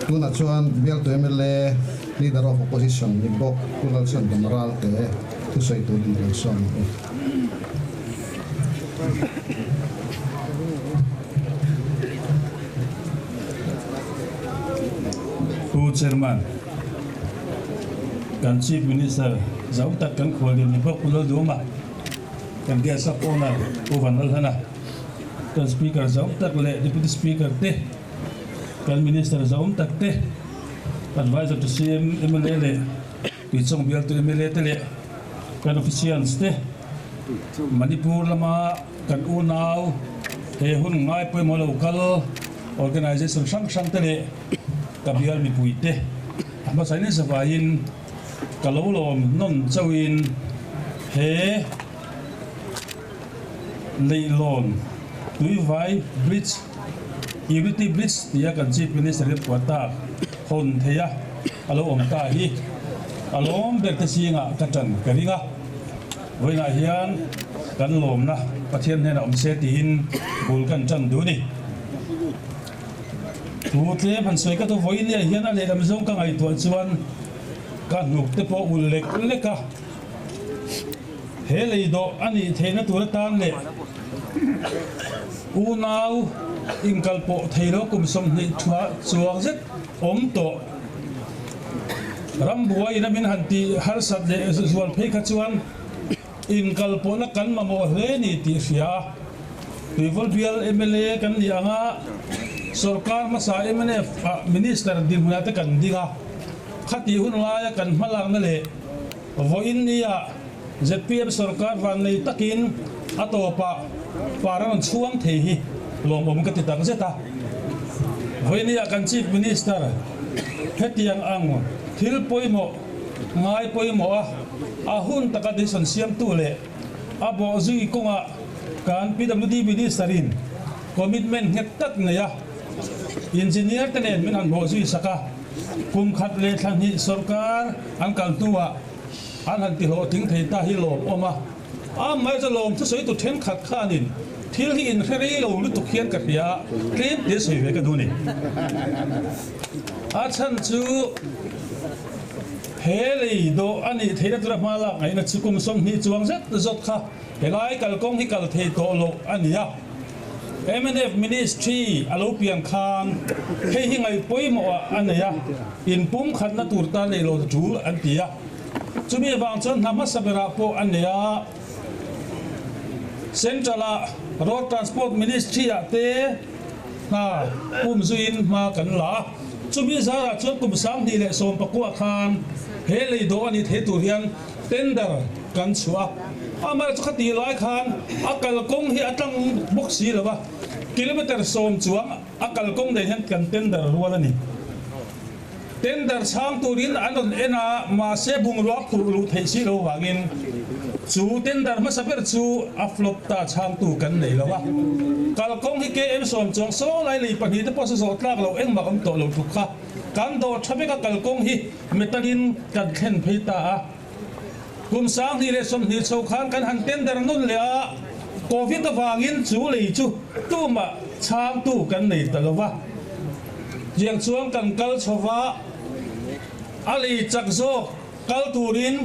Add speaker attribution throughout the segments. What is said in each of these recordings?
Speaker 1: tuna chuan bial tu MLA leader of opposition ni bok kulal san kamaral te tu sai tu di son
Speaker 2: Chairman, kan Chief Minister zau tak kan khwalin ni bok kulal duma kan guest of honor uvanal hana kan speaker zau tak le deputy speaker te kan minister zau tak te advisor to CM MLA le pichong bial to MLA te le kan officials te Manipur lama kan unaw he hun ngai poi mo local organization sang te le kabial mi puite ama sainin savain kalolom non chawin he leilon tuivai bridge unity bridge tia kan chief minister kwata hon theya alo om ta hi alom ber te singa katan karinga voina hian kan lom na pathian hena om se tin bul kan chan du ni tu tle phan soi ka to voin ya hian a le lam zong ka ngai to chuan ka nuk te po ul lek leka he lei do ani theina tur tan le u nau inkal po theilo kum som ni thua chuang zet om to ram buai na min hanti har sat le zual phei kha chuan inkal po na kan ma mo hle ni ti ria tuivol bial MLA kan ni anga सरकार मसा MNF minister दिन हुआ ते kan dinga khati hun laya kan malang na le voin niya ZPM सरकार van nei takin atopa parang chuang thehi lom om ka ti tang zeta voin niya kan chief minister hetiang ang thil poimo ngai poimo a hun takadi son siam tu le abo zui konga kan PWD ministerin commitment ngetat na ya engineer tenen min han bo zui saka kum khat le thang hi sarkar an kal tuwa an han ti ho ting thei ta hi lom oma a mai za lom chu soi tu then khat khanin thil hi in khari lo lu tu khian ka pia klem de soi ve ka du ni a chan chu he lei do ani theina tura mala ngai na chukum som ni chuang zet zot kha helai kal kong hi kal thei to lo ania MNF Ministry alopian khang hei hi ngai poimo anaya in pum khat na turta le lo chu antia chumi bang chon nama sabera po anaya Central Road Transport Ministry ate na pum zuin ma kan la chumi zara chon kum sang ni le som pakwa khan he le do ani the tu hian tender kan chua ama khati lai khan akal kong hi atang boxi lawa kilometer som chuang akal kong de hian kan tender ruala ni tender sang turin anon ena ma se bung ruak tu lu thei si lo wangin chu tender ma saber chu aflop ta chang tu kan nei lawa kal kong hi ke em som chuang so lai lei pani te pos so tlak lo eng ma kam to lo tu kha kan do thabe ka kal kong hi metalin kan khen pheita a kum sang ni le som ni chau khan kan han tender nun le a covid ta wangin chu lei chu tu ma chang tu kan nei talawa jiang chuang kan kal chowa ali chak zo kal turin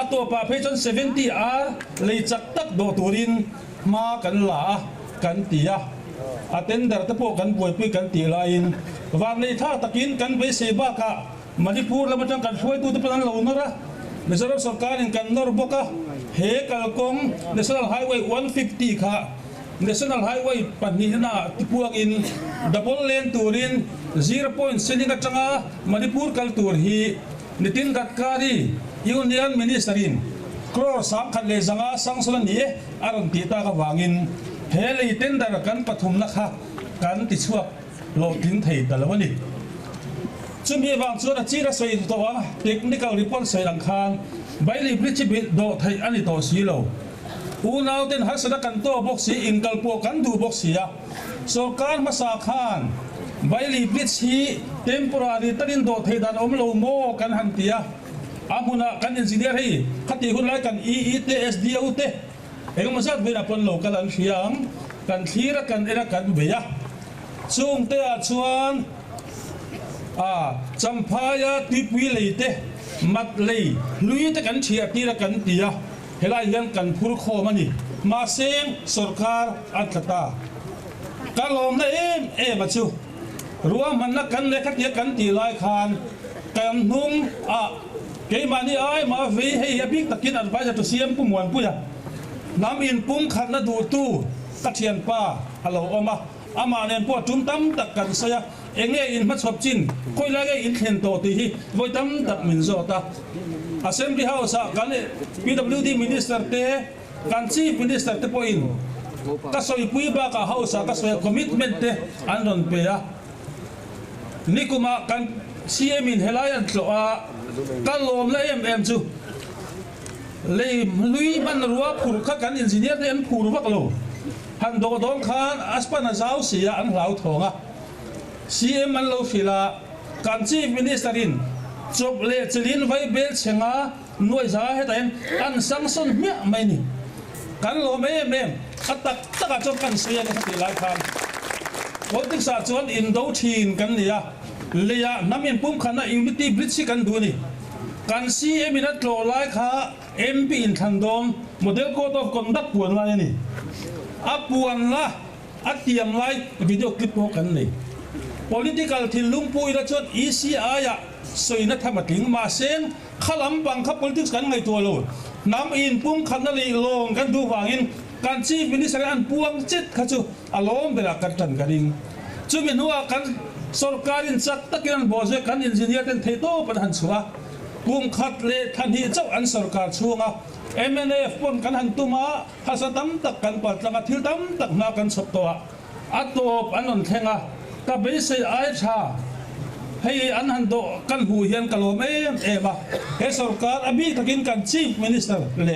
Speaker 2: ato pa phechon 70 r lei chak tak do turin ma kan la kan tia atender ta po kan poi pi kan ti lain wan nei tha takin kan be se ba ka Manipur la matang kan foi tu te pan lo nora Mizoram sarkar in kan nor boka he kalkong National Highway 150 kha National Highway panina tipuang in double lane turin 0 seninga changa Manipur kal tur hi Nitin Gadkari Union Ministerin crore sang khan le zanga sang solan ni aron ti ta ka wangin he le tender kan pathum na kha kan ti chuak lo tin thei talawani chumi wang chu na chi ra soi to wa technical report sai lang khan baili bridge bit do thai ani to si lo u naw ten hasada kan to boxi inkal po kan du boxi ya so kan masa khan baili bridge hi temporary tarin do thai dan om lo mo kan han tia amuna kan engineer hi khati hun lai kan EETSDO te eng masat bena pon local an hiang kan thira kan era kan beya chung te a chuan จำพายาติปุยเลยเตมัดเลยลุยตะกันเชียตีละกันตียเฮลัยยันกันพูดโคมันนี่มาเสียงสุรการอัตตาการลงได้มาชูรัวมันนักกันเล็กเดียกันตีลายคานกันนุ่มเกี่ยมันนี่มาวิ่งให้ยาพิกตะกินอันไปจะตัวเสียมผู้มวนผู้ยาน้ำอินปุ่มขัดละดูตู้กัดเชียนป้าฮัลโหลอมาอามาเนียนพวกจุ่มตั้มตักกันเสียเองเนี่ยอินมัดชอบจินคุยแล้วก็อินเห็นโตตีไว้ตั้มตักมินโซตาAssembly House kan PWD Minister te kan Chief Minister te point kasoi pui ba ka house kasoi commitment te anon pe ya nikuma kan CM in helayan tlo kan lom la chu le lui man ruwa phur kha kan engineer te an phur wak lo han do dong khan aspana zau sia an lau thonga CM an lo fila kan Chief Minister in chụp lệ chilin vai bel chenga nuôi giá hết anh ăn sang son mía mày nè cắn lô mềm mềm cắt tắc tất cả trong cắn xuyên cái tỷ lệ khan với tức sa chọn in đấu thìn cắn nè lệ nắm in pum khana unity bridge cắn đua nè cắn si em in at lo lại kha MP in thằng dom model code of conduct buồn lại nè áp buồn la áp tiệm lại video clip của cắn nè political thì lung pui ra chọn ECI à soi na thama ting ma seng khalam bang kha politics kan ngai to lo nam in pum khan li long kan du wangin kan chief minister an puang chet kha chu alom bela kan tan garing chu min huwa kan sarkarin chak takin boje kan engineer ten theto pan han chuwa pum khat le than hi chau an sarkar chunga MNF pon kan han tuma hasatam tak kan pat langa thil tam tak na kan sop to atop anon thenga ka be se ai thaให้อันหันโตกันหูเฮียนกะโลเมบะเฮสรการอบีตะกินกัน Chief Minister เล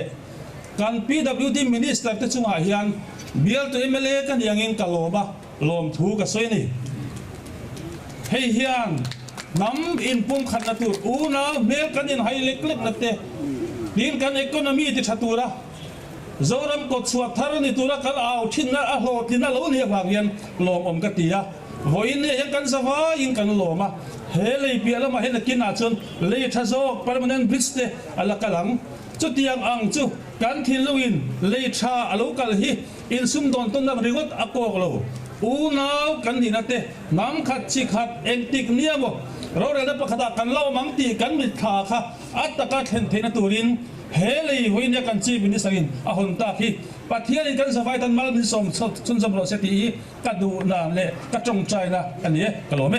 Speaker 2: กัน PWD Minister ตะชุงหาเฮียนเบียลตัว MLA กันยังเงินกะโลบะลมถูกะซอยนี่ให้เฮียนนำอินปุ่มขันนะตูอูนะเมลกันอินไฮเล็กๆนะเตดินกัน economy ติชัตูระโซรัมกดสวดทารนิตุระกันเอาทิ้นนะโหทิ้นนะโลเนี่ยบางเฮียนลมอมกะตียะวันนี้ยังกันสบายยังกันหล่อมาเฮเลยเปียแล้วมาเห็นกินอาจนเลยทัศโซปรมาณันบริสเตอลากลังจุดยังอังจุกันทินลุอินเลยชาอลูกัลฮีอินซุมดอนต้นน้ำริวต์อโกกโลอูนาวกันดีนัดเตน้ำขัดชิขัดเอ็นติกเนียบเราเรียนประคตกันเล่ามังตีกันมิถาค่ะอัตตะกัดเห็นเทนตูรินเฮเลยวันนี้กันจีบินิสกินอาหุนตาคีปัทเทียนกันสบายตันมาลมิสมสุนสมโรเสตีกัดดูนาเล่กัดจงใจนะอันนี้กะโลเม